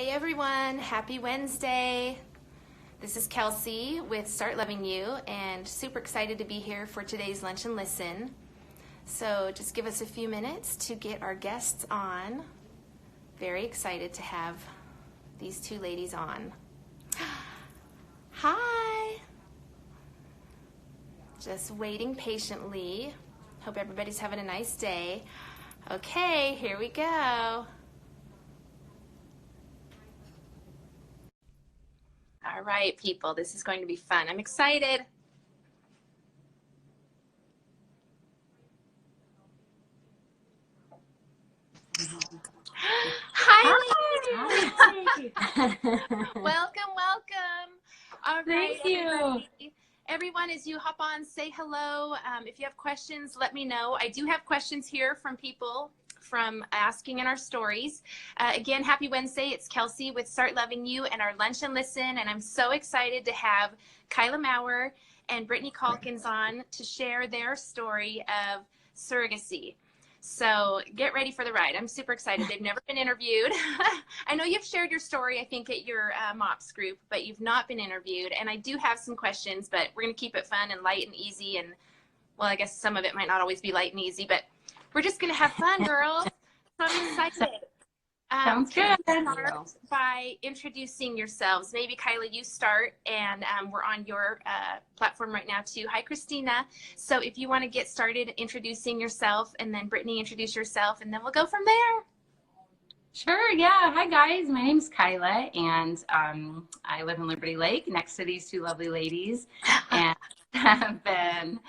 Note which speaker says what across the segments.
Speaker 1: Hey everyone, happy Wednesday. This is Kelsey with Start Loving You and super excited to be here for today's Lunch and Listen. So just give us a few minutes to get our guests on. Very excited to have these two ladies on. Hi. Just waiting patiently. Hope everybody's having a nice day. Okay, here we go. All right, people, this is going to be fun. I'm excited. Hi, ladies. Welcome. All right,
Speaker 2: Thank you.
Speaker 1: Everyone, as you hop on, say hello. If you have questions, let me know. I do have questions here from people from asking in our stories. Again, happy Wednesday. It's Kelsey with Start Loving You and our Lunch and Listen. And I'm so excited to have Kyla Mowrer and Britney Calkins on to share their story of surrogacy. So get ready for the ride. I'm super excited. They've never been interviewed. I know you've shared your story, I think, at your MOPS group, but you've not been interviewed. And I do have some questions, but we're going to keep it fun and light and easy. And, well, I guess some of it might not always be light and easy, but we're just going to have fun, girls. So I'm excited.
Speaker 2: Sounds good.
Speaker 1: Start by introducing yourselves. Maybe Kyla, you start, and we're on your platform right now too. Hi, Christina. So if you want to get started introducing yourself, and then Britney, introduce yourself, and then we'll go from there.
Speaker 2: Sure, yeah. Hi, guys. My name's Kyla, and I live in Liberty Lake next to these two lovely ladies, and have been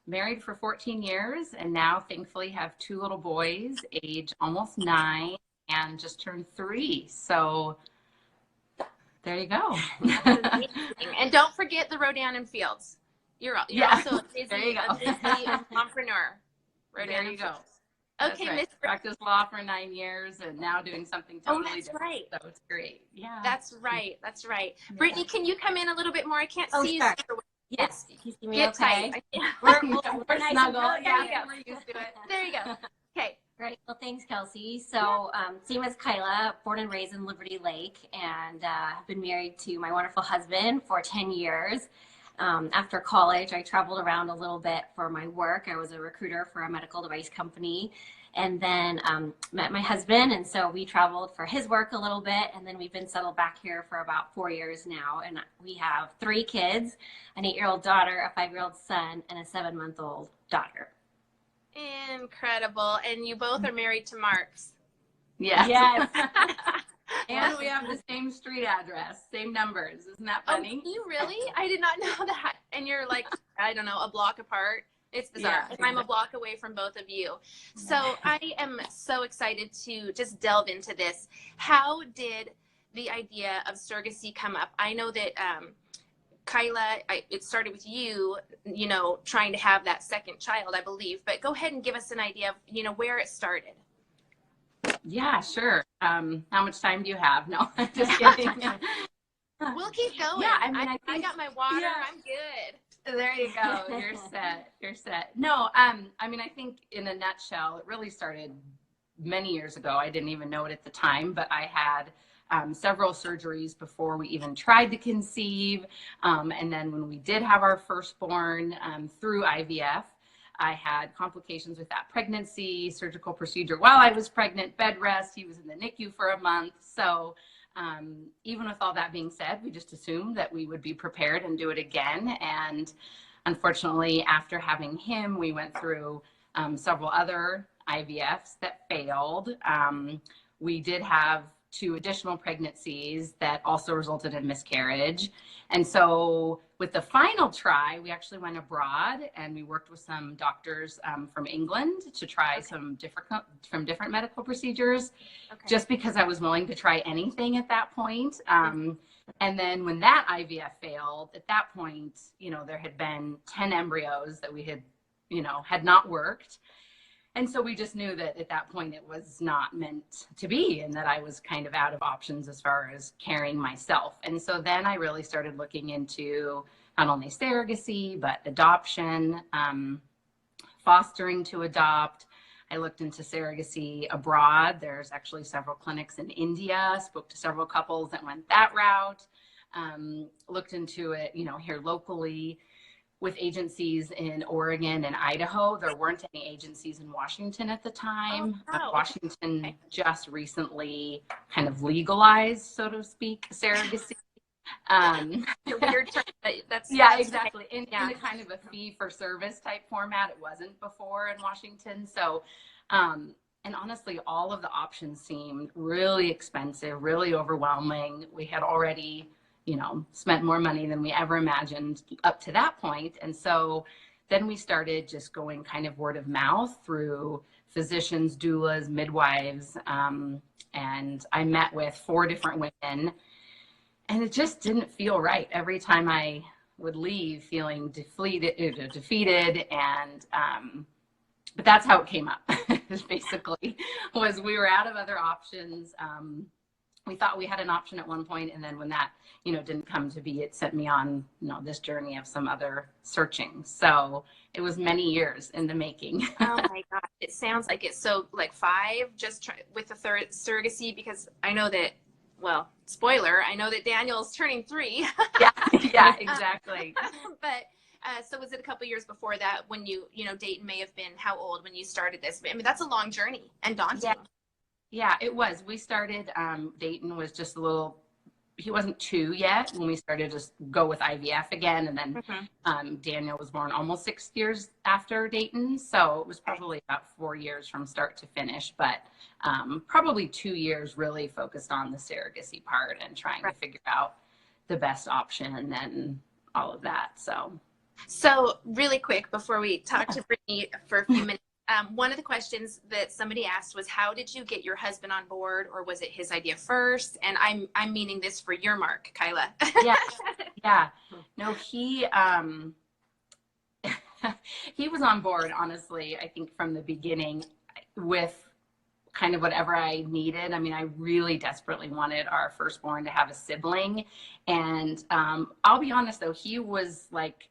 Speaker 2: married for 14 years, and now thankfully have two little boys, age almost 9 and just turned 3. So there you go.
Speaker 1: And don't forget the Rodan Fields. You're also a busy entrepreneur.
Speaker 2: There you go.
Speaker 1: Okay,
Speaker 2: right.
Speaker 1: Miss
Speaker 2: Practiced law for 9 years and now doing something totally different.
Speaker 1: Right.
Speaker 2: So it's great. Yeah.
Speaker 1: That's right. Yeah. Brittany, can you come in a little bit more? I can't see you.
Speaker 3: Yes, you see me
Speaker 1: Get
Speaker 3: okay?
Speaker 1: tight.
Speaker 3: We're nice
Speaker 2: snuggle.
Speaker 3: and
Speaker 2: Yeah, we're used to it.
Speaker 1: There you go. Okay.
Speaker 3: Great. Well, thanks, Kelsey. So, same as Kyla, born and raised in Liberty Lake, and have been married to my wonderful husband for 10 years. After college, I traveled around a little bit for my work. I was a recruiter for a medical device company, and then met my husband, and so we traveled for his work a little bit, and then we've been settled back here for about 4 years now, and we have 3 kids, an 8-year-old daughter, a 5-year-old son, and a 7-month-old daughter.
Speaker 1: Incredible. And you both are married to Marks.
Speaker 2: Yes. And we have the same street address, same numbers. Isn't that funny?
Speaker 1: Oh, you really? I did not know that. And you're like, I don't know, a block apart. It's bizarre.
Speaker 2: Yeah,
Speaker 1: and
Speaker 2: exactly.
Speaker 1: I'm a block away from both of you. So I am so excited to just delve into this. How did the idea of surrogacy come up? I know that Kyla, it started with you, trying to have that second child, I believe. But go ahead and give us an idea of, where it started.
Speaker 2: Yeah, sure. How much time do you have? No, I'm just kidding.
Speaker 1: We'll keep going.
Speaker 2: Yeah, I mean, I
Speaker 1: got my water.
Speaker 2: Yeah.
Speaker 1: I'm good.
Speaker 2: There you go. You're set. No, I mean, I think in a nutshell, it really started many years ago. I didn't even know it at the time, but I had several surgeries before we even tried to conceive. And then when we did have our firstborn through IVF, I had complications with that pregnancy, surgical procedure while I was pregnant, bed rest. He was in the NICU for a month. So even with all that being said, we just assumed that we would be prepared and do it again. And unfortunately, after having him, we went through several other IVFs that failed. We did have 2 additional pregnancies that also resulted in miscarriage. And so with the final try, we actually went abroad and we worked with some doctors from England to try some different medical procedures, just because I was willing to try anything at that point. And then when that IVF failed, at that point, there had been 10 embryos that we had not worked. And so we just knew that at that point it was not meant to be, and that I was kind of out of options as far as carrying myself. And so then I really started looking into not only surrogacy, but adoption, fostering to adopt. I looked into surrogacy abroad. There's actually several clinics in India, spoke to several couples that went that route. Looked into it, here locally with agencies in Oregon and Idaho. There weren't any agencies in Washington at the time.
Speaker 1: Oh, wow.
Speaker 2: Washington just recently kind of legalized, so to speak, surrogacy.
Speaker 1: Weird term, but that's
Speaker 2: exactly. In a kind of a fee for service type format. It wasn't before in Washington. So, and honestly, all of the options seemed really expensive, really overwhelming. We had already, spent more money than we ever imagined up to that point. And so then we started just going kind of word of mouth through physicians, doulas, midwives. And I met with 4 different women, and it just didn't feel right. Every time I would leave feeling defeated. And, but that's how it came up, basically, was we were out of other options. We thought we had an option at one point, and then when that, didn't come to be, it sent me on, this journey of some other searching. So it was many years in the making.
Speaker 1: Oh my gosh, it sounds like it's so like 5 just with the third surrogacy, because I know that, well, spoiler, I know that Daniel's turning 3.
Speaker 2: yeah, exactly.
Speaker 1: But so was it a couple years before that when Dayton may have been how old when you started this? I mean, that's a long journey and daunting.
Speaker 2: Yeah, it was. We started, Dayton was just he wasn't 2 yet when we started to go with IVF again. And then Daniel was born almost 6 years after Dayton. So it was probably about 4 years from start to finish, but probably 2 years really focused on the surrogacy part and trying to figure out the best option and all of that. So
Speaker 1: really quick before we talk to Britney for a few minutes, one of the questions that somebody asked was, how did you get your husband on board, or was it his idea first? And I'm meaning this for your mark, Kyla.
Speaker 2: Yeah. No, he was on board, honestly, I think from the beginning with kind of whatever I needed. I mean, I really desperately wanted our firstborn to have a sibling. And I'll be honest, though, he was like,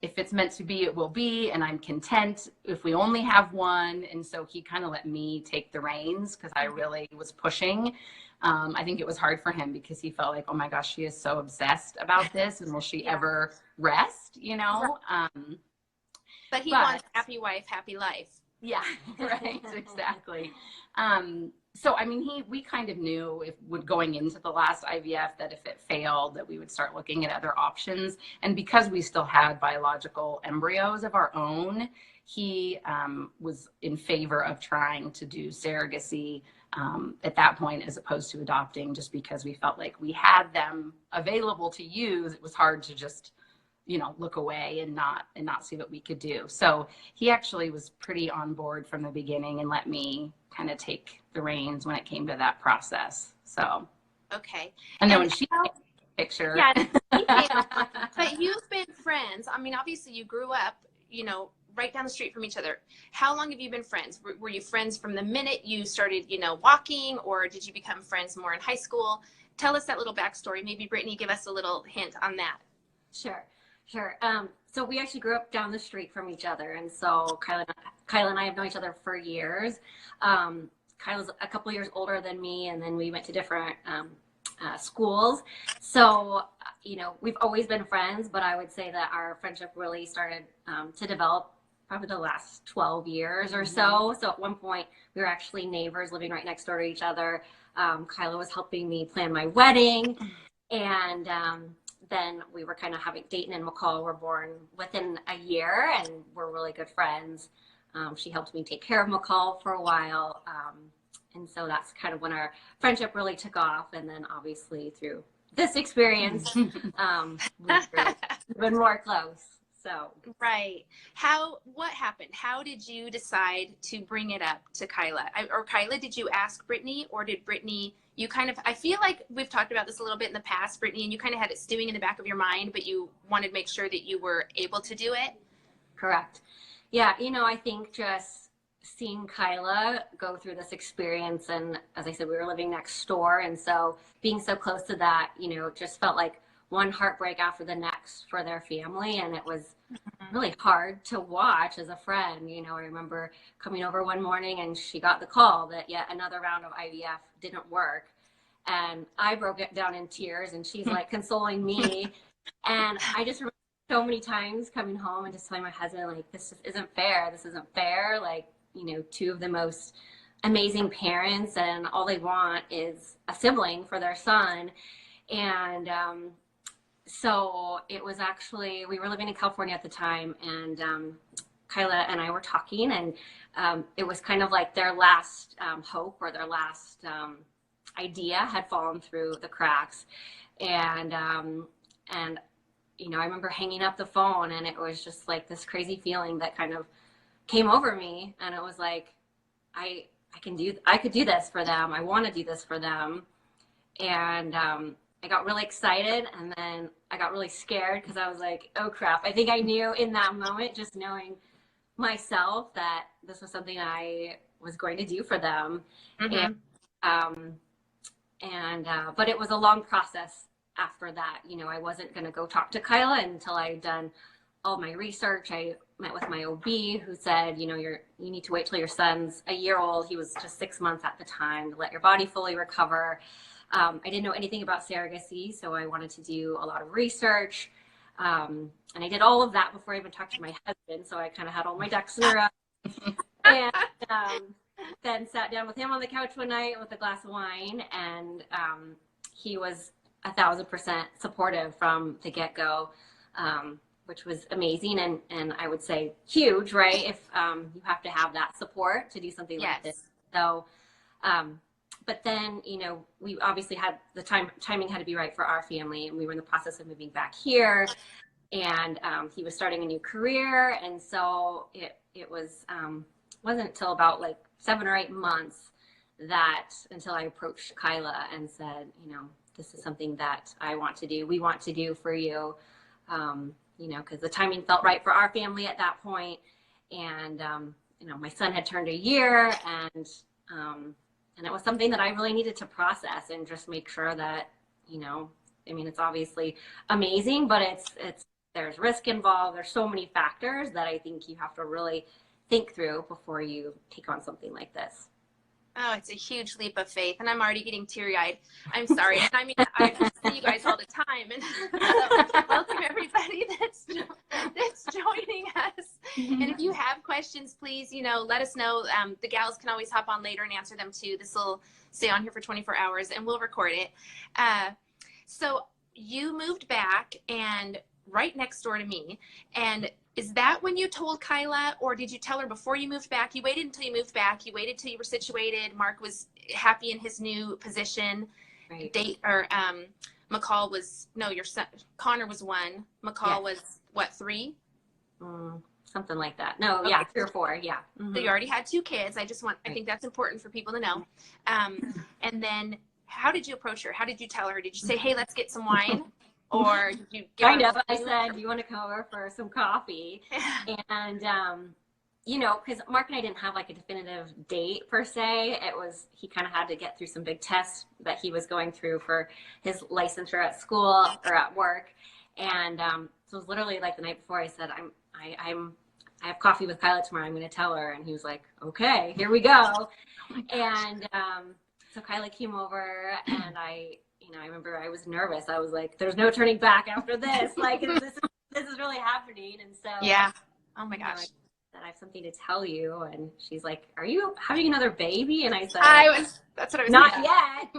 Speaker 2: if it's meant to be, it will be, and I'm content if we only have one. And so he kind of let me take the reins because I really was pushing. I think it was hard for him because he felt like, oh my gosh, she is so obsessed about this, and will she ever rest,
Speaker 1: But he wants happy wife, happy life.
Speaker 2: Yeah, right, exactly. So, I mean, we kind of knew going into the last IVF that if it failed, that we would start looking at other options. And because we still had biological embryos of our own, he was in favor of trying to do surrogacy at that point, as opposed to adopting, just because we felt like we had them available to use. It was hard to just look away and not see what we could do. So he actually was pretty on board from the beginning and let me kind of take the reins when it came to that process. So.
Speaker 1: Okay.
Speaker 2: And then when she came the picture.
Speaker 1: Yeah. But you've been friends. I mean, obviously you grew up, right down the street from each other. How long have you been friends? Were you friends from the minute you started, walking, or did you become friends more in high school? Tell us that little backstory. Maybe Britney, give us a little hint on that.
Speaker 3: Sure. So we actually grew up down the street from each other. And so Kyla and I have known each other for years. Kyla's a couple years older than me, and then we went to different schools. So, we've always been friends, but I would say that our friendship really started to develop probably the last 12 years or so. So at one point we were actually neighbors living right next door to each other. Kyla was helping me plan my wedding, and then we were kind of Dayton and McCall were born within a year, and we're really good friends. She helped me take care of McCall for a while. And so that's kind of when our friendship really took off. And then obviously through this experience, we've been more close. So.
Speaker 1: Right. What happened? How did you decide to bring it up to Kyla? Or Kyla, did you ask Britney, or did Britney, I feel like we've talked about this a little bit in the past, Britney, and you kind of had it stewing in the back of your mind, but you wanted to make sure that you were able to do it?
Speaker 3: Correct. Yeah. I think just seeing Kyla go through this experience, and as I said, we were living next door. And so being so close to that, just felt like one heartbreak after the next for their family. And it was really hard to watch as a friend. You know, I remember coming over one morning and she got the call that yet another round of IVF didn't work. And I broke it down in tears, and she's like consoling me. And I just remember so many times coming home and just telling my husband, like, this just isn't fair. This isn't fair. Like, you know, two of the most amazing parents, and all they want is a sibling for their son. And so it was actually, we were living in California at the time, and Kyla and I were talking, and it was kind of like their last hope, or their last idea had fallen through the cracks. And you know, I remember hanging up the phone, and it was just like this crazy feeling that kind of came over me, and it was like, I could do this for them. I want to do this for them. And I got really excited, and then I got really scared, because I was like, oh crap. I think I knew in that moment, just knowing myself, that this was something I was going to do for them. But it was a long process after that. You know, I wasn't going to go talk to Kyla until I had done all my research. I met with my OB, who said, you know, you need to wait till your son's a year old. He was just 6 months at the time, to let your body fully recover. I didn't know anything about surrogacy, so I wanted to do a lot of research. And I did all of that before I even talked to my husband, so I kind of had all my ducks in a row. And then sat down with him on the couch one night with a glass of wine, and he was 1,000% supportive from the get-go, which was amazing, and I would say huge, right? If you have to have that support to do something like this. So, but then, you know, we obviously had the timing had to be right for our family, and we were in the process of moving back here, and he was starting a new career, and so it was wasn't until about like 7 or 8 months until I approached Kyla and said, you know, this is something that I want to do. We want to do for you, you know, because the timing felt right for our family at that point. And, you know, my son had turned a year, and it was something that I really needed to process and just make sure that, you know, I mean, it's obviously amazing, but there's risk involved. There's so many factors that I think you have to really think through before you take on something like this.
Speaker 1: Oh, it's a huge leap of faith, and I'm already getting teary-eyed. I'm sorry. And I mean, I see you guys all the time, and so welcome everybody that's joining us. And if you have questions, please, you know, let us know. The gals can always hop on later and answer them too. This will stay on here for 24 hours, and we'll record it. So you moved back and right next door to me, and is that when you told Kyla, or did you tell her before you moved back? You waited until you moved back. You waited till you were situated. Mark was happy in his new position.
Speaker 3: Right.
Speaker 1: McCall was, no, your son, Connor was 1. McCall was what, 3?
Speaker 3: Something like that. No,
Speaker 1: okay.
Speaker 3: Yeah, 3 or 4. Yeah.
Speaker 1: So you already had 2 kids. I think that's important for people to know. And then how did you approach her? How did you tell her? Did you say, hey, let's get some wine? Or did you
Speaker 3: kind of? I said, do you want to come over for some coffee? And, you know, because Mark and I didn't have like a definitive date per se. He kind of had to get through some big tests that he was going through for his licensure at school or at work. And so it was literally like the night before. I said, I have coffee with Kyla tomorrow. I'm going to tell her. And he was like, okay, here we go. And so Kyla came over, and I remember I was nervous. I was like, there's no turning back after this. Like, this is really happening. And so,
Speaker 1: yeah. Oh my gosh.
Speaker 3: I have something to tell you. And she's like, are you having another baby? And I said,
Speaker 1: that's what I was
Speaker 3: not
Speaker 1: saying.
Speaker 3: yet.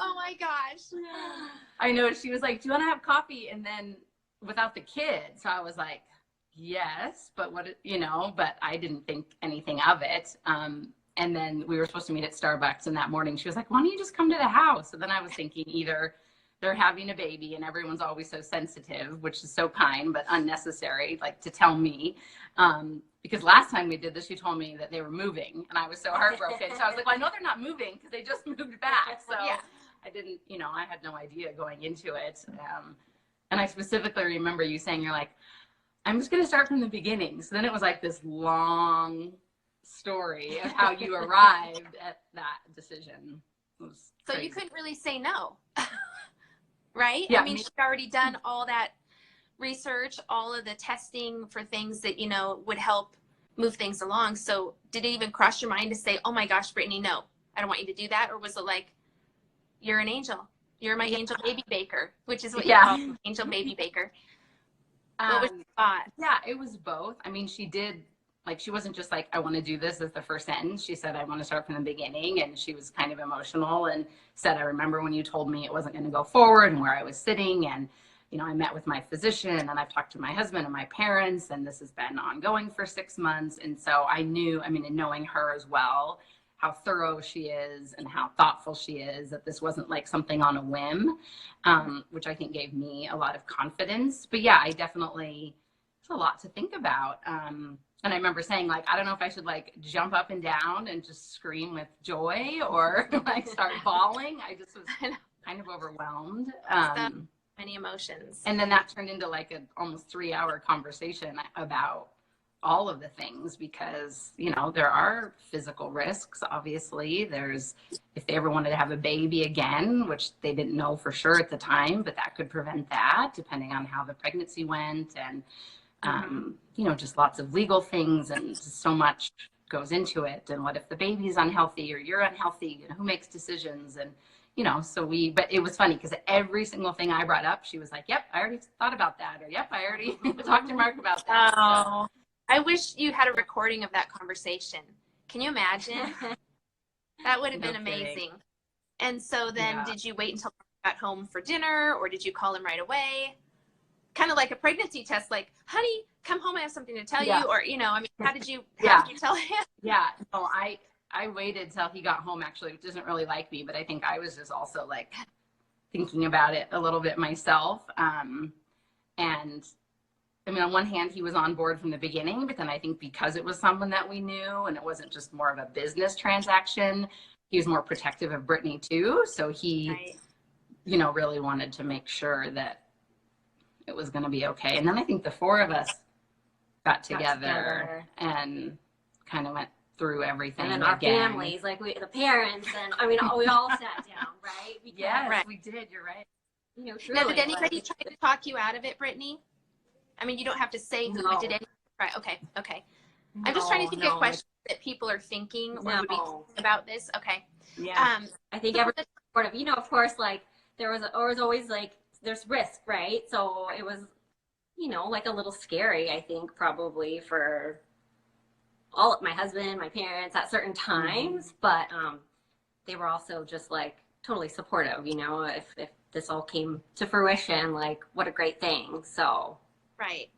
Speaker 1: Oh my gosh.
Speaker 2: I know. She was like, do you want to have coffee? And then without the kids. So I was like, yes, but but I didn't think anything of it. And then we were supposed to meet at Starbucks, and that morning she was like, why don't you just come to the house? And then I was thinking either they're having a baby, and everyone's always so sensitive, which is so kind, but unnecessary, like to tell me. Because last time we did this, she told me that they were moving, and I was so heartbroken. So I was like, well, I know they're not moving because they just moved back. So yeah. I didn't, I had no idea going into it. And I specifically remember you saying, you're like, I'm just going to start from the beginning. So then it was like this long story of how you arrived at that decision.
Speaker 1: So you couldn't really say no. right?
Speaker 2: Yeah,
Speaker 1: I mean, she'd already done all that research, all of the testing for things that, you know, would help move things along. So did it even cross your mind to say, oh my gosh, Britney, no, I don't want you to do that? Or was it like, you're an angel. You're my angel baby baker, which is what you call them, angel baby baker. What was your thought?
Speaker 2: Yeah, it was both. I mean, she did, like, she wasn't just like, I want to do this as the first sentence. She said, I want to start from the beginning. And she was kind of emotional and said, I remember when you told me it wasn't going to go forward and where I was sitting. And, you know, I met with my physician and I've talked to my husband and my parents, and this has been ongoing for 6 months. And so I knew, I mean, and knowing her as well, how thorough she is and how thoughtful she is, that this wasn't like something on a whim, which I think gave me a lot of confidence. But yeah, I definitely, it's a lot to think about. And I remember saying, like, I don't know if I should like jump up and down and just scream with joy or like start bawling. I just was kind of overwhelmed.
Speaker 1: Many emotions.
Speaker 2: And then that turned into like an almost 3-hour conversation about all of the things, because, you know, there are physical risks. Obviously, there's, if they ever wanted to have a baby again, which they didn't know for sure at the time, but that could prevent that depending on how the pregnancy went. And, you know, just lots of legal things, and just so much goes into it. And what if the baby's unhealthy or you're unhealthy? You know, who makes decisions? And, you know, so but it was funny because every single thing I brought up, she was like, yep, I already thought about that. Or, yep, I already talked to Mark about that.
Speaker 1: Oh, I wish you had a recording of that conversation. Can you imagine? That would have been amazing. And so then did you wait until you got home for dinner, or did you call him right away? Kind of like a pregnancy test, like, honey, come home, I have something to tell you. Or, you know, I mean, how did you tell him?
Speaker 2: Yeah, no, I waited till he got home, actually, which isn't really like me, but I think I was just also like thinking about it a little bit myself. And I mean, on one hand, he was on board from the beginning, but then I think because it was someone that we knew and it wasn't just more of a business transaction, he was more protective of Britney too. So he, you know, really wanted to make sure that it was going to be okay. And then I think the four of us got together and kind of went through everything.
Speaker 3: And then our families, like the parents, and I mean, we all sat down, right? Because,
Speaker 2: yes, we did. You're right.
Speaker 3: You know, truly,
Speaker 1: now, did anybody try to talk you out of it, Brittany? I mean, you don't have to say who, but did anyone try? Okay. No, I'm just trying to think of questions that people are thinking or would be thinking about this. Okay.
Speaker 3: Yeah. I think everyone's supportive. You know, of course, like there was always like there's risk, right? So it was, you know, like a little scary, I think, probably for my husband, my parents at certain times, but they were also just like totally supportive, you know, if this all came to fruition, like what a great thing. So
Speaker 1: right.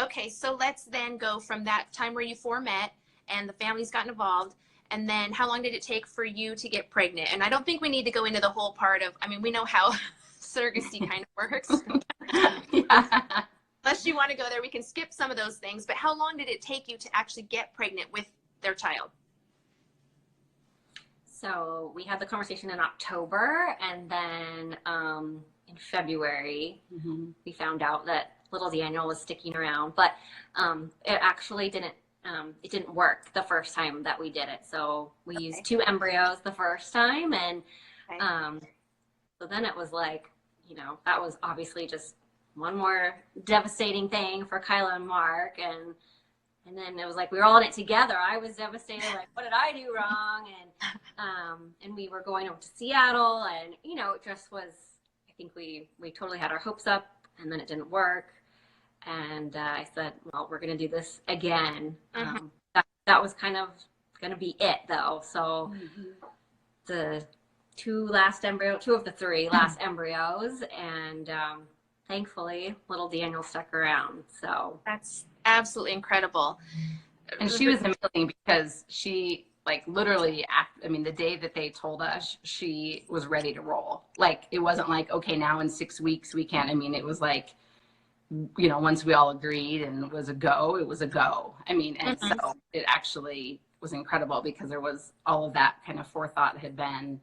Speaker 1: Okay, so let's then go from that time where you four met and the families got involved, and then how long did it take for you to get pregnant? And I don't think we need to go into the whole part of, I mean, we know how surrogacy kind of works. Unless you want to go there, we can skip some of those things, but how long did it take you to actually get pregnant with their child?
Speaker 3: So we had the conversation in October, and then in February, we found out that little Daniel was sticking around, but it actually didn't work the first time that we did it. So we used 2 embryos the first time, and so then it was like, you know, that was obviously just one more devastating thing for Kyla and Mark, and then it was like we were all in it together. I was devastated, like, what did I do wrong? And we were going over to Seattle, and you know, it just was, I think we totally had our hopes up, and then it didn't work. And I said, well, we're going to do this again. That was kind of going to be it, though. So the 2 of the 3 last embryos, and thankfully, little Daniel stuck around. So
Speaker 1: that's absolutely incredible.
Speaker 2: And she was amazing because she, like, literally, I mean, the day that they told us, she was ready to roll. Like, it wasn't like, okay, now in 6 weeks we can't. I mean, it was like, you know, once we all agreed and it was a go. I mean, and so it actually was incredible because there was all of that kind of forethought had been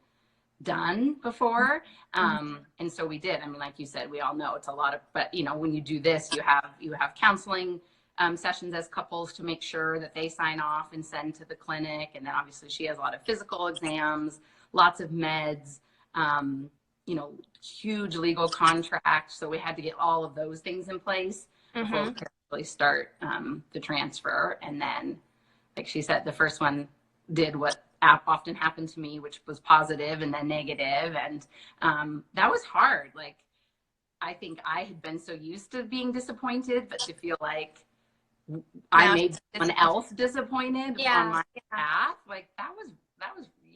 Speaker 2: done before. And so we did. I mean, like you said, we all know it's a lot of, but you know, when you do this, you have counseling sessions as couples to make sure that they sign off and send to the clinic. And then obviously she has a lot of physical exams, lots of meds, huge legal contract. So we had to get all of those things in place before we could really start the transfer. And then, like she said, the first one did what often happened to me, which was positive and then negative. And that was hard. Like, I think I had been so used to being disappointed, but to feel like I made someone else disappointed on my behalf, like that was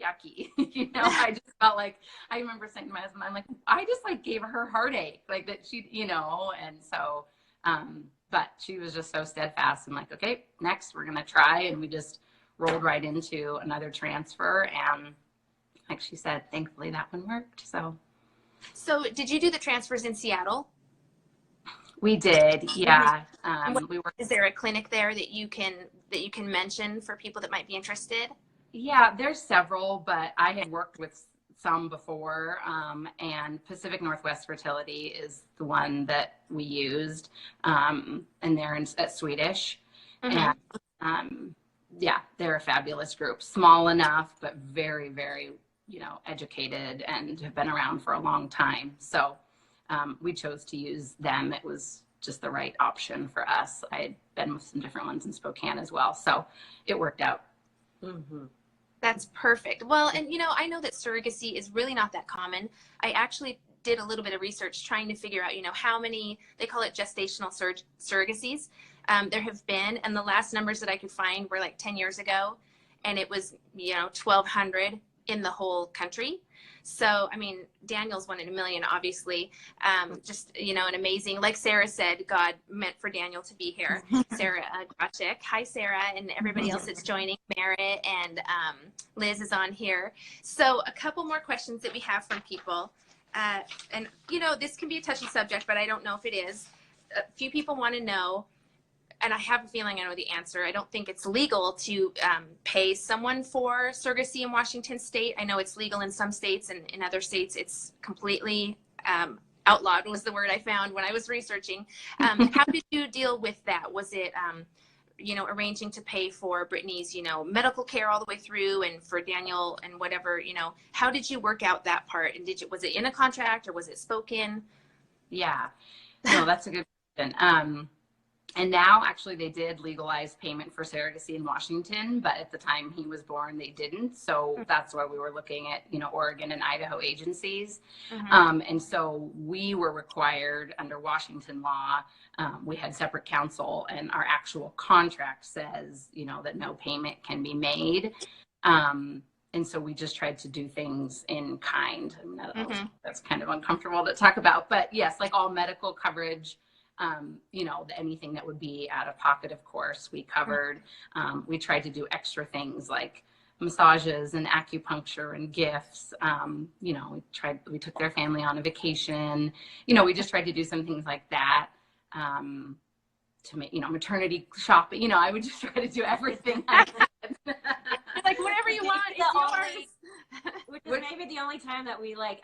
Speaker 2: yucky. I just felt like, I remember saying to my husband, I'm like, I just like gave her heartache, like that she, and so, but she was just so steadfast and like, okay, next we're going to try. And we just rolled right into another transfer. And like she said, thankfully that one worked.
Speaker 1: So did you do the transfers in Seattle?
Speaker 2: We did. Yeah.
Speaker 1: Is there a clinic there that you can mention for people that might be interested?
Speaker 2: Yeah, there's several, but I had worked with some before, and Pacific Northwest Fertility is the one that we used, and they're at Swedish. And yeah, they're a fabulous group, small enough, but very, very, educated and have been around for a long time. So we chose to use them. It was just the right option for us. I had been with some different ones in Spokane as well, so it worked out.
Speaker 1: That's perfect. Well, and I know that surrogacy is really not that common. I actually did a little bit of research trying to figure out, how many, they call it gestational surrogacies. There have been, and the last numbers that I could find were like 10 years ago, and it was, 1,200 in the whole country. So, I mean, Daniel's one in a million, obviously. Just, an amazing, like Sarah said, God meant for Daniel to be here. Sarah Grachik. Hi, Sarah, and everybody else that's joining. Merritt and Liz is on here. So a couple more questions that we have from people. And, this can be a touchy subject, but I don't know if it is. A few people want to know, and I have a feeling I know the answer. I don't think it's legal to pay someone for surrogacy in Washington state. I know it's legal in some states, and in other states it's completely outlawed was the word I found when I was researching. How did you deal with that? Was it, arranging to pay for Britney's, medical care all the way through, and for Daniel and whatever, how did you work out that part? And was it in a contract or was it spoken?
Speaker 2: Yeah, no, that's a good question. And now actually they did legalize payment for surrogacy in Washington, but at the time he was born, they didn't. So that's why we were looking at, Oregon and Idaho agencies. And so we were required under Washington law, we had separate counsel, and our actual contract says, that no payment can be made. And so we just tried to do things in kind. I mean, that's kind of uncomfortable to talk about, but yes, like all medical coverage, anything that wowould be out of pocket, of course, we covered. We tried to do extra things like massages and acupuncture and gifts. We took their family on a vacation. We just tried to do some things like that, to make, maternity shopping. I would just try to do everything I could.
Speaker 1: Like, whatever you want, it's yours.
Speaker 3: Which is maybe the only time that we like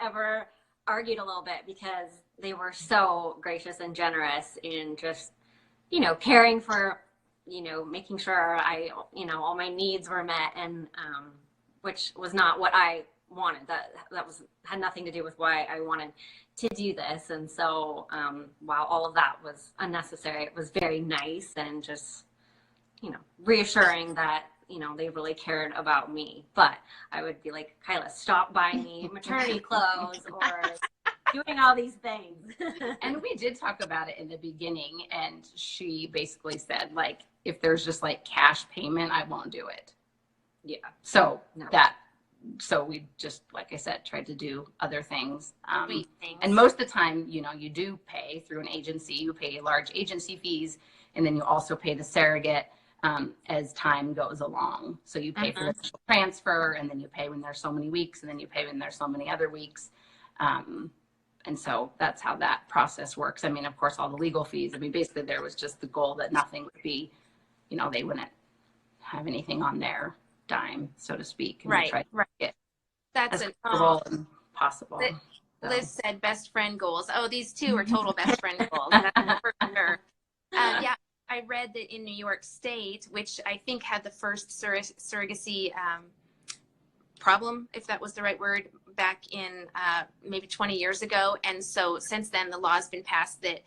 Speaker 3: argued a little bit, because they were so gracious and generous in just, caring for, making sure all my needs were met, and which was not what I wanted. That had nothing to do with why I wanted to do this. And so while all of that was unnecessary, it was very nice and just, reassuring that they really cared about me. But I would be like, Kyla, stop buying me maternity clothes or doing all these things.
Speaker 2: And we did talk about it in the beginning, and she basically said, like, if there's just like cash payment, I won't do it. Yeah. So we just, like I said, tried to do other things. And most of the time, you do pay through an agency. You pay large agency fees, and then you also pay the surrogate as time goes along. So you pay for the initial transfer, and then you pay when there's so many weeks, and then you pay when there's so many other weeks. And so that's how that process works. I mean, of course, all the legal fees. I mean, basically there was just the goal that nothing would be, they wouldn't have anything on their dime, so to speak. And
Speaker 1: Right.
Speaker 2: Get
Speaker 1: That's
Speaker 2: as comfortable as possible.
Speaker 1: Liz said best friend goals. Oh, these two are total best friend goals. That's for sure. Yeah, I read that in New York State, which I think had the first surrogacy problem, if that was the right word, back in maybe 20 years ago. And so since then, the law has been passed that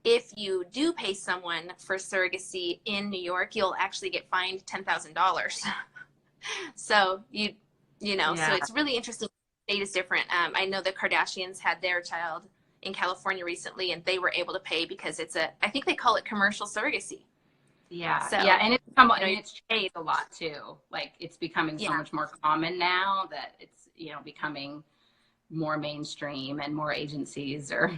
Speaker 1: if you do pay someone for surrogacy in New York, you'll actually get fined $10,000. So so it's really interesting. State is different. I know the Kardashians had their child in California recently, and they were able to pay because I think they call it commercial surrogacy.
Speaker 2: Yeah.
Speaker 1: So,
Speaker 2: yeah. And it's changed a lot too. Like it's becoming so much more common now that it's, becoming more mainstream and more agencies are,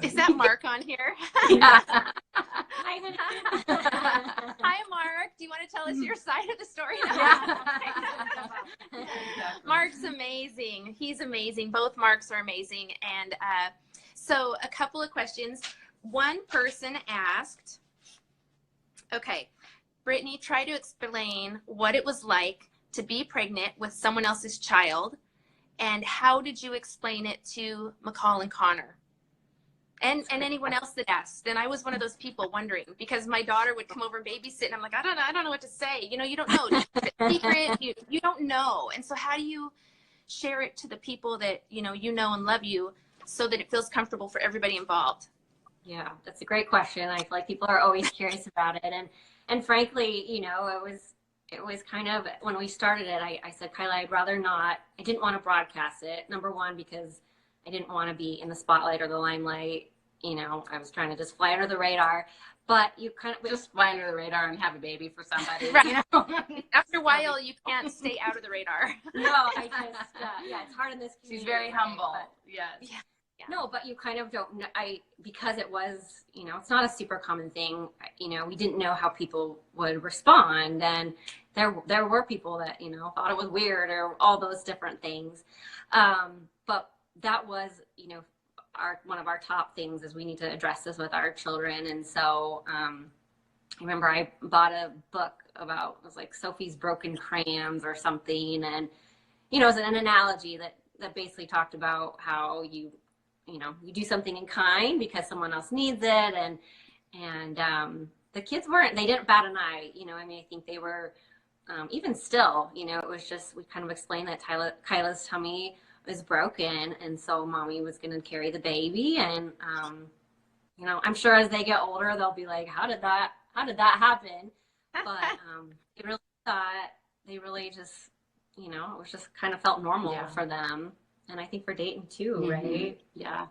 Speaker 1: Is that Mark on here?
Speaker 2: Yeah.
Speaker 1: Hi, Mark. Do you want to tell us your side of the story?
Speaker 2: Yeah.
Speaker 1: Mark's amazing. He's amazing. Both Marks are amazing. And so a couple of questions. One person asked, okay, Britney, try to explain what it was like to be pregnant with someone else's child, and how did you explain it to McCall and Connor? And anyone else that asked. And I was one of those people wondering, because my daughter would come over and babysit, and I'm like, I don't know what to say. You don't know. It's a secret. You don't know. And so how do you share it to the people that you know and love you, so that it feels comfortable for everybody involved?
Speaker 3: Yeah, that's a great question. I feel like people are always curious about it. And frankly, it was kind of, when we started it, I said, Kyla, I'd rather not. I didn't want to broadcast it. Number one, because I didn't want to be in the spotlight or the limelight. I was trying to just fly under the radar. But you kind of
Speaker 2: just fly under the radar and have a baby for somebody.
Speaker 1: Right. After a while, you can't stay out of the radar.
Speaker 3: No, I just it's hard in this community.
Speaker 2: She's very humble. Yes.
Speaker 1: Yeah. Yeah.
Speaker 3: No, but you kind of don't know. Because it was, it's not a super common thing. We didn't know how people would respond, and there were people that thought it was weird or all those different things. But that was one of our top things is we need to address this with our children. And so I remember I bought a book about, it was like Sophie's Broken Crayons or something, and it was an analogy that basically talked about how you do something in kind because someone else needs it, and the kids they didn't bat an eye. I think they were even still, it was just, we kind of explained that Kyla's tummy was broken, and so mommy was going to carry the baby. And I'm sure as they get older, they'll be like, how did that happen? But they really thought, they really just, it was just kind of felt normal for them. And I think for Dayton too, right?
Speaker 2: Yeah.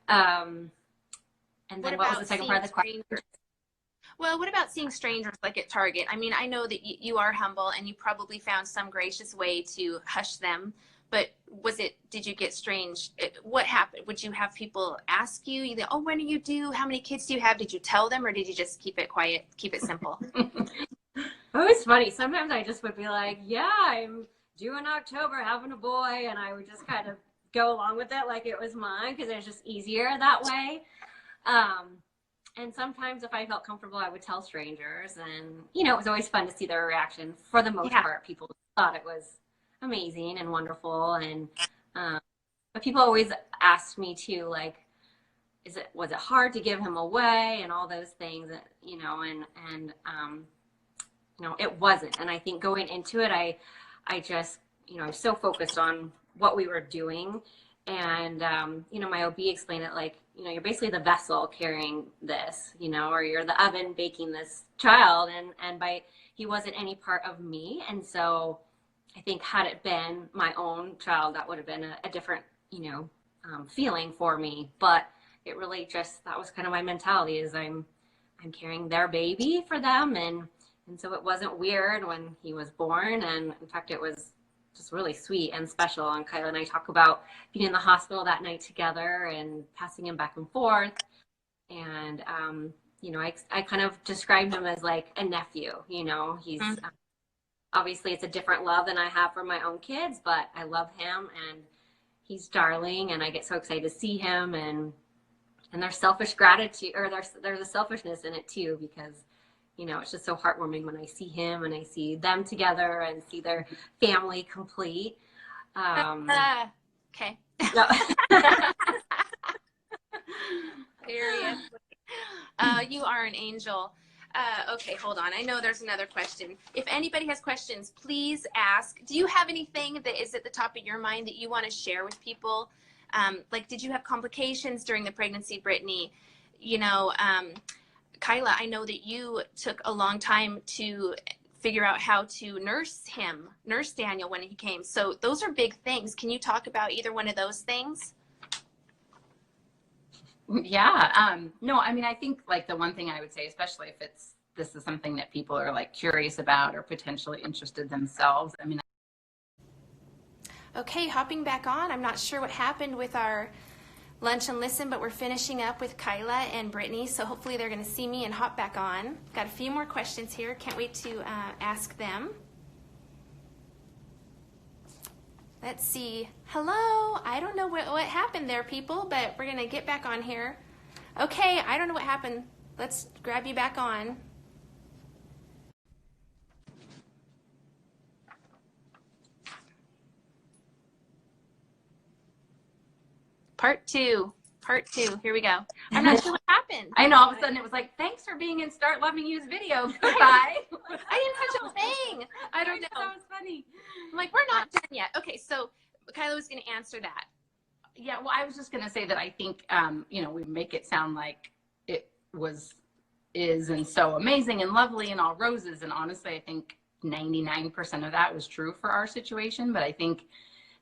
Speaker 3: And then what was the second part of the question?
Speaker 1: Well, what about seeing strangers like at Target? I mean, I know that you are humble, and you probably found some gracious way to hush them. But did you get strange? What happened? Would you have people ask you, oh, when are you due? How many kids do you have? Did you tell them, or did you just keep it quiet, keep it simple?
Speaker 3: It was funny. Sometimes I just would be like, yeah, I'm due in October, having a boy. And I would just kind of go along with it like it was mine, because it was just easier that way. And sometimes if I felt comfortable, I would tell strangers. And, it was always fun to see their reaction. For the most part, people thought it was amazing and wonderful. And but people always asked me too, like, was it hard to give him away and all those things, it wasn't. And I think going into it, I just, I was so focused on what we were doing. And my OB explained it like, you're basically the vessel carrying this, or you're the oven baking this child, and he wasn't any part of me. And so I think had it been my own child, that would have been a different, feeling for me. But it really just, that was kind of my mentality, is I'm carrying their baby for them. And so it wasn't weird when he was born. And in fact, it was just really sweet and special. And Kyla and I talk about being in the hospital that night together and passing him back and forth. And, I kind of described him as like a nephew, he's, obviously it's a different love than I have for my own kids, but I love him, and he's darling, and I get so excited to see him, and there's selfish gratitude, or there's a selfishness in it too, because, it's just so heartwarming when I see him and I see them together and see their family complete.
Speaker 1: Okay.
Speaker 3: No.
Speaker 1: Seriously. You are an angel. Okay, hold on. I know there's another question. If anybody has questions, please ask. Do you have anything that is at the top of your mind that you want to share with people? Like, did you have complications during the pregnancy, Britney? You know, Kyla, I know that you took a long time to figure out how to nurse Daniel when he came. So those are big things. Can you talk about either one of those things?
Speaker 2: Yeah. No, I mean, I think like the one thing I would say, especially if this is something that people are like curious about or potentially interested themselves. I mean,
Speaker 1: okay, hopping back on. I'm not sure what happened with our lunch and listen, but we're finishing up with Kyla and Britney, so hopefully they're going to see me and hop back on. Got a few more questions here. Can't wait to ask them. Let's see. Hello. I don't know what happened there, people, but we're going to get back on here. Okay, I don't know what happened. Let's grab you back on. Part two. Here we go. I'm not sure what happened.
Speaker 2: I know all of a sudden it was like, thanks for being in Start Loving You's video. Goodbye.
Speaker 1: I didn't catch a thing. I don't know.
Speaker 2: That was funny.
Speaker 1: I'm like, we're not done yet. Okay, so Kyla was going to answer that.
Speaker 2: Yeah, well, I was just going to say that I think, you know, we make it sound like it is and so amazing and lovely and all roses. And honestly, I think 99% of that was true for our situation. But I think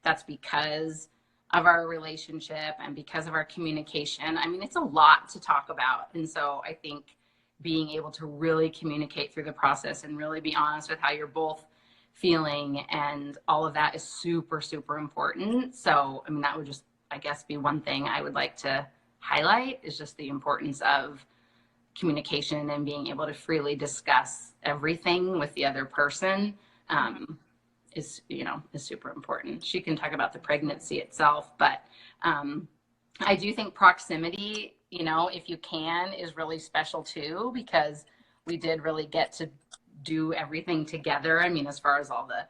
Speaker 2: that's because of our relationship and because of our communication. I mean, it's a lot to talk about. And so I think being able to really communicate through the process and really be honest with how you're both feeling and all of that is super, super important. So, I mean, that would just, I guess, be one thing I would like to highlight is just the importance of communication and being able to freely discuss everything with the other person. Is super important. She can talk about the pregnancy itself, but I do think proximity, you know, if you can, is really special too, because we did really get to do everything together. I mean, as far as all the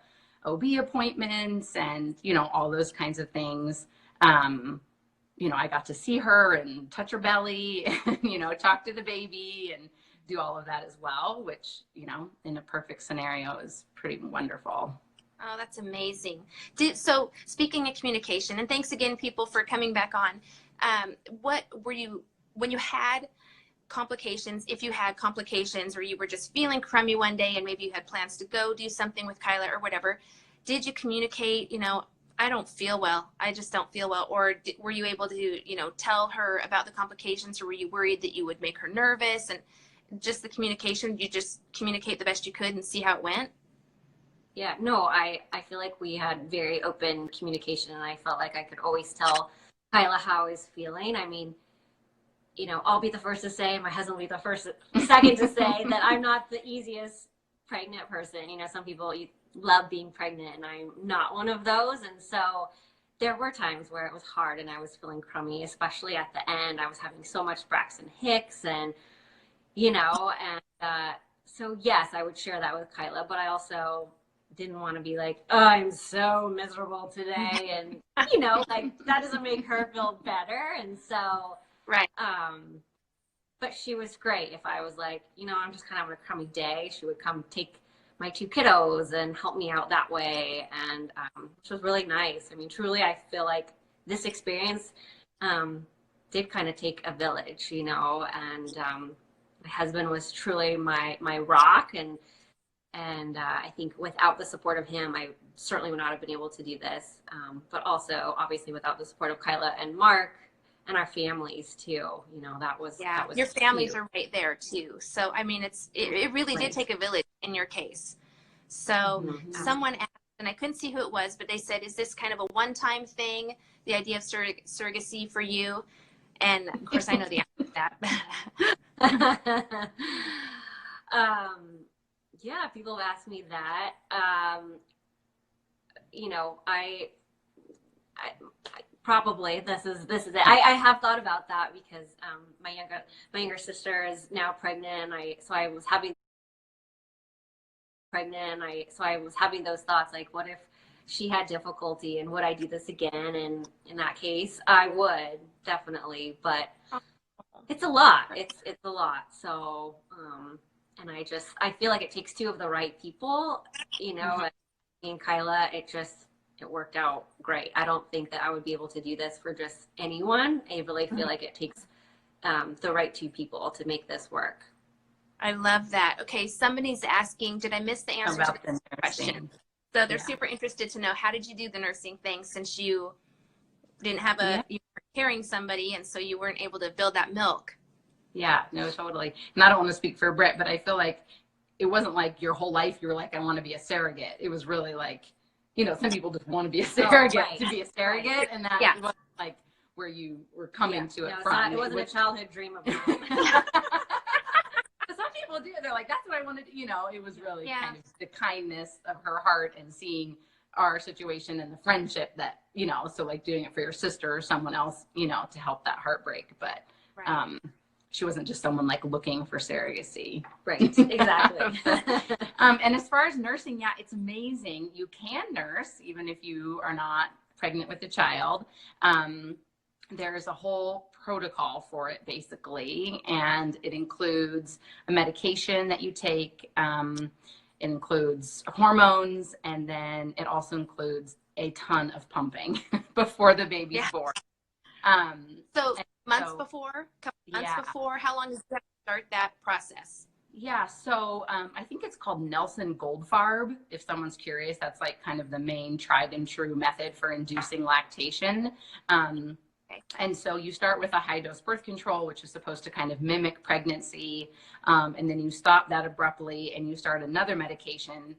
Speaker 2: OB appointments and, you know, all those kinds of things. You know, I got to see her and touch her belly and, you know, talk to the baby and do all of that as well, which, you know, in a perfect scenario is pretty wonderful.
Speaker 1: Oh, that's amazing. So speaking of communication, and thanks again, people, for coming back on. What were you, when you had complications, if you had complications or you were just feeling crummy one day and maybe you had plans to go do something with Kyla or whatever, did you communicate, you know, I don't feel well. I just don't feel well. Or were you able to, you know, tell her about the complications, or were you worried that you would make her nervous? And just the communication, you just communicate the best you could and see how it went?
Speaker 3: Yeah, no, I feel like we had very open communication, and I felt like I could always tell Kyla how I was feeling. I mean, you know, I'll be the first to say, my husband will be the second to say that I'm not the easiest pregnant person. You know, some people love being pregnant, and I'm not one of those. And so there were times where it was hard and I was feeling crummy, especially at the end. I was having so much Braxton Hicks and, you know, and so yes, I would share that with Kyla, but I also didn't want to be like, oh, I'm so miserable today. And, you know, like that doesn't make her feel better. And so,
Speaker 1: right.
Speaker 3: But she was great. If I was like, you know, I'm just kind of having a crummy day, she would come take my two kiddos and help me out that way. And which was really nice. I mean, truly, I feel like this experience did kind of take a village, you know, and my husband was truly my rock. And I think without the support of him, I certainly would not have been able to do this. But also, obviously, without the support of Kyla and Mark and our families too, you know, that was
Speaker 1: your families are right there too. So I mean, it really did take a village in your case. So someone asked, and I couldn't see who it was, but they said, "Is this kind of a one-time thing? The idea of surrogacy for you?" And of course, I know the answer to that.
Speaker 3: Yeah, people have asked me that. You know, I probably this is it. I have thought about that because my younger sister is now pregnant. So I was having those thoughts, like, what if she had difficulty, and would I do this again? And in that case, I would definitely, but it's a lot. It's a lot. So And I feel like it takes two of the right people, you know, and Kyla, it worked out great. I don't think that I would be able to do this for just anyone. I really feel like it takes the right two people to make this work.
Speaker 1: I love that. Okay, somebody's asking, did I miss the answer to this question? So they're super interested to know, how did you do the nursing thing, since you didn't have you were carrying somebody, and so you weren't able to build that milk?
Speaker 2: Yeah, no, totally. And I don't want to speak for Britt, but I feel like it wasn't like your whole life you were like, I want to be a surrogate. It was really like, you know, some people just want to be a surrogate to be a surrogate, and that wasn't like where you were coming to it from.
Speaker 3: It wasn't a childhood dream of mine.
Speaker 2: Some people do. They're like, that's what I wanted to, you know. It was really kind of the kindness of her heart and seeing our situation and the friendship that, you know, so like doing it for your sister or someone else, you know, to help that heartbreak. But she wasn't just someone like looking for surrogacy.
Speaker 3: Right, exactly.
Speaker 2: And as far as nursing, it's amazing. You can nurse even if you are not pregnant with a child. There's a whole protocol for it, basically, and it includes a medication that you take. It includes hormones, and then it also includes a ton of pumping before the baby's born.
Speaker 1: So months before, how long does it have to start that process?
Speaker 2: Yeah, so I think it's called Nelson Goldfarb. If someone's curious, that's like kind of the main tried and true method for inducing lactation. And so you start with a high dose birth control, which is supposed to kind of mimic pregnancy. And then you stop that abruptly and you start another medication,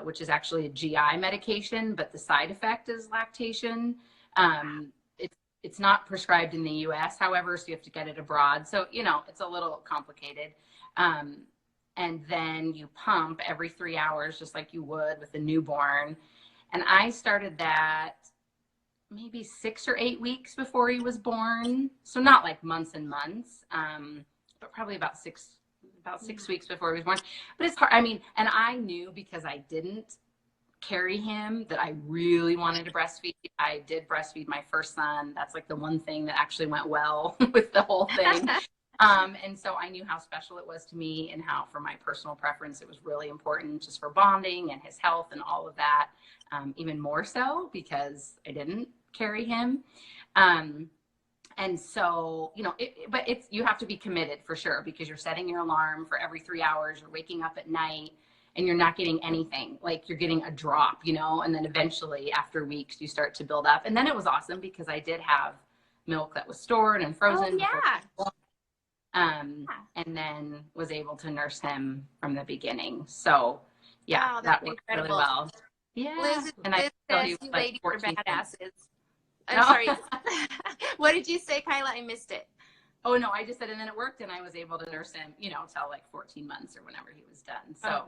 Speaker 2: which is actually a GI medication, but the side effect is lactation. It's not prescribed in the US, however, so you have to get it abroad. So, you know, it's a little complicated. And then you pump every 3 hours, just like you would with a newborn. And I started that maybe 6 or 8 weeks before he was born. So not like months and months, but probably about 6 weeks before he was born. But it's hard. I mean, and I knew because I didn't carry him that I really wanted to breastfeed. I did breastfeed my first son. That's like the one thing that actually went well with the whole thing. And so I knew how special it was to me and how for my personal preference, it was really important just for bonding and his health and all of that. Even more so because I didn't carry him. And so, you know, you have to be committed for sure, because you're setting your alarm for every 3 hours, you're waking up at night and you're not getting anything, like you're getting a drop, you know, and then eventually after weeks you start to build up. And then it was awesome because I did have milk that was stored and frozen. And then was able to nurse him from the beginning. So that worked really well. Yeah.
Speaker 1: Liz,
Speaker 2: and I
Speaker 1: says you ladies are badasses. I'm sorry. What did you say, Kyla? I missed it.
Speaker 2: Oh, no, I just said, and then it worked, and I was able to nurse him, you know, till like 14 months or whenever he was done. So,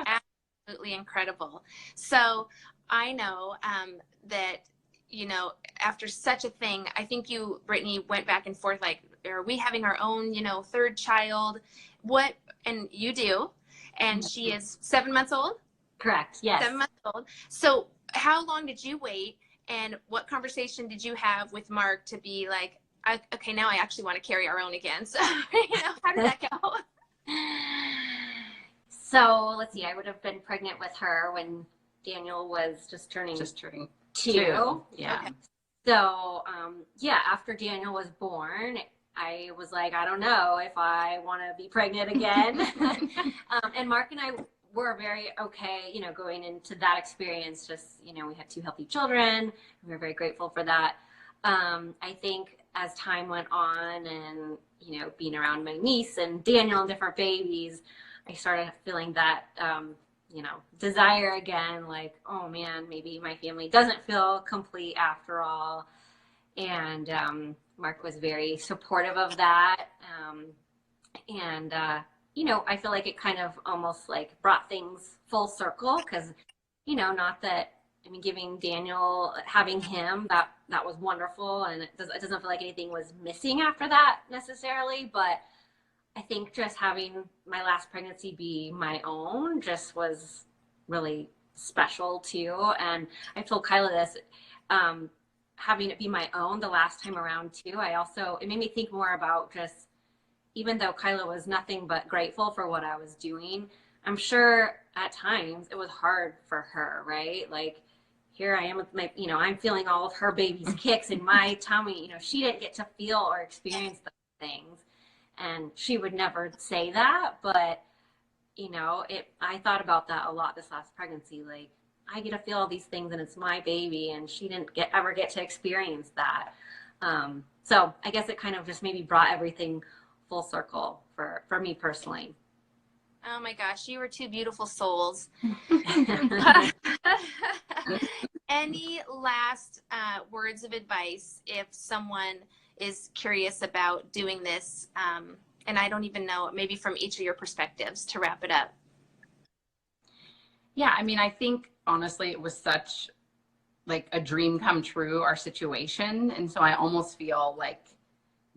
Speaker 1: absolutely incredible. So I know that, you know, after such a thing, I think you, Britney, went back and forth, like, are we having our own, you know, third child? What, and you do, and she is 7 months old?
Speaker 3: Correct, yes.
Speaker 1: 7 months old. So how long did you wait, and what conversation did you have with Mark to be like, okay, now I actually want to carry our own again? So, you know, how did that go?
Speaker 3: So let's see, I would have been pregnant with her when Daniel was just turning 2.
Speaker 2: Yeah.
Speaker 3: Okay. So, after Daniel was born, I was like, I don't know if I want to be pregnant again. And Mark and I were very okay, you know, going into that experience. Just, you know, we had 2 healthy children. We were very grateful for that. I think as time went on and, you know, being around my niece and Daniel and different babies, I started feeling that, you know, desire again, like, oh man, maybe my family doesn't feel complete after all. And Mark was very supportive of that. You know, I feel like it kind of almost like brought things full circle, because, you know, not that, I mean, giving Daniel, having him, that was wonderful. And it doesn't feel like anything was missing after that necessarily. But I think just having my last pregnancy be my own just was really special too. And I told Kyla this, having it be my own the last time around too, it made me think more about just, even though Kyla was nothing but grateful for what I was doing, I'm sure at times it was hard for her, right? Like, here I am with my, you know, I'm feeling all of her baby's kicks in my tummy. You know, she didn't get to feel or experience those things. And she would never say that, but, you know, I thought about that a lot this last pregnancy. Like, I get to feel all these things and it's my baby, and she didn't ever get to experience that. So I guess it kind of just maybe brought everything full circle for me personally.
Speaker 1: Oh my gosh, you were two beautiful souls. Any last words of advice if someone is curious about doing this? And I don't even know, maybe from each of your perspectives to wrap it up.
Speaker 2: Yeah, I mean, I think honestly, it was such like a dream come true, our situation. And so I almost feel like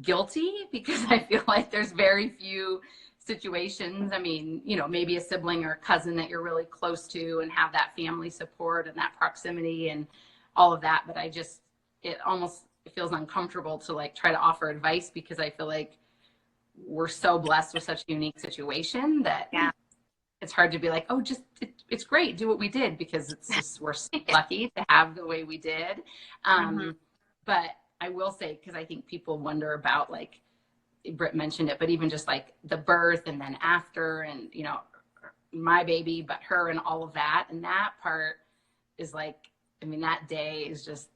Speaker 2: guilty because I feel like there's very few situations. I mean, you know, maybe a sibling or a cousin that you're really close to and have that family support and that proximity and all of that. But it feels uncomfortable to like try to offer advice because I feel like we're so blessed with such a unique situation that it's hard to be like, oh, it's great, do what we did, because it's just, we're so lucky to have the way we did. But I will say, because I think people wonder about, like, Britt mentioned it, but even just like the birth and then after, and, you know, my baby, but her and all of that. And that part is like, I mean, that day is just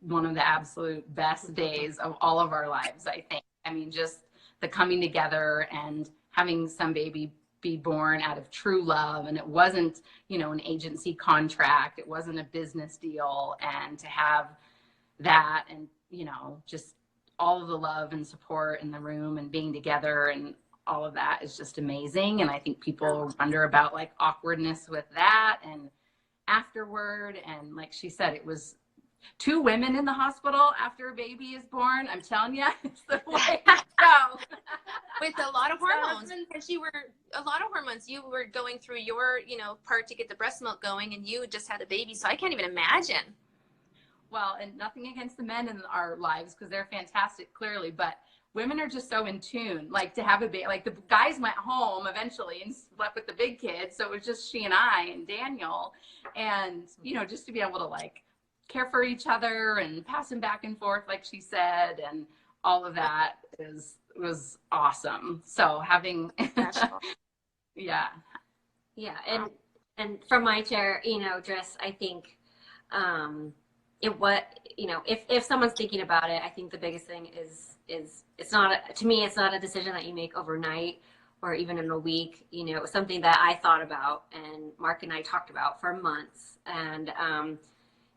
Speaker 2: one of the absolute best days of all of our lives, I think. I mean, just the coming together and having some baby be born out of true love. And it wasn't, you know, an agency contract. It wasn't a business deal. And to have that and, you know, just all of the love and support in the room and being together and all of that is just amazing. And I think people wonder about like awkwardness with that and afterward. And like she said, it was 2 women in the hospital after a baby is born. I'm telling you, it's the way to go.
Speaker 1: With a lot of hormones, because you were going through your, you know, part to get the breast milk going, and you just had a baby. So I can't even imagine.
Speaker 2: Well, and nothing against the men in our lives, because they're fantastic, clearly, but women are just so in tune. Like, to have a baby, like the guys went home eventually and slept with the big kids. So it was just she and I and Daniel. And, you know, just to be able to like care for each other and pass them back and forth, like she said, and all of that was awesome. So having, yeah.
Speaker 3: And from my chair, you know, just, I think, you know, if someone's thinking about it, I think the biggest thing is it's not, to me, it's not a decision that you make overnight or even in a week. You know, it was something that I thought about and Mark and I talked about for months. And,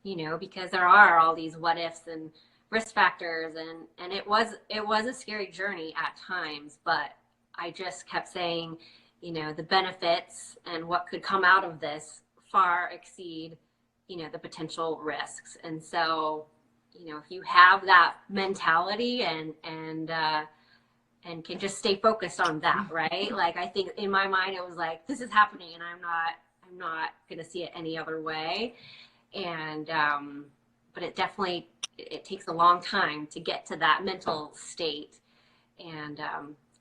Speaker 3: you know, because there are all these what ifs and risk factors, and it was a scary journey at times, but I just kept saying, you know, the benefits and what could come out of this far exceed, you know, the potential risks. And so, you know, if you have that mentality and can just stay focused on that, right? Like, I think in my mind, it was like, this is happening and I'm not going to see it any other way. And, but it definitely, it takes a long time to get to that mental state. And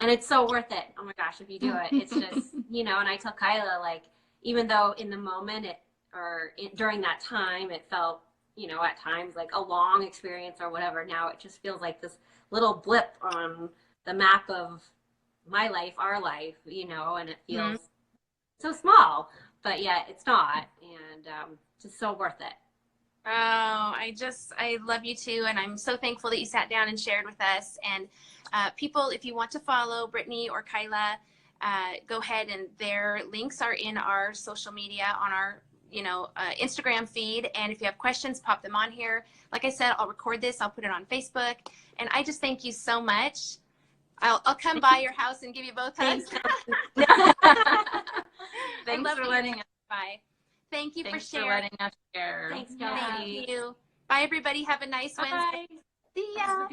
Speaker 3: it's so worth it. Oh my gosh, if you do it, it's just, you know, and I tell Kyla, like, even though in the moment during that time, it felt, you know, at times like a long experience or whatever, now it just feels like this little blip on the map of my life, our life, you know, and it feels so small, but yet it's not. And just so worth it.
Speaker 1: Oh, I love you too. And I'm so thankful that you sat down and shared with us. And people, if you want to follow Britney or Kyla, go ahead, and their links are in our social media on our, you know, Instagram feed. And if you have questions, pop them on here. Like I said, I'll record this. I'll put it on Facebook. And I just thank you so much. I'll come by your house and give you both hugs.
Speaker 2: Thanks for letting us.
Speaker 1: Bye. Thank you
Speaker 2: Thanks
Speaker 1: for sharing.
Speaker 2: for letting us share.
Speaker 3: Thanks, Kelsey.
Speaker 1: Thank you. Bye, everybody. Have a nice Wednesday. See ya.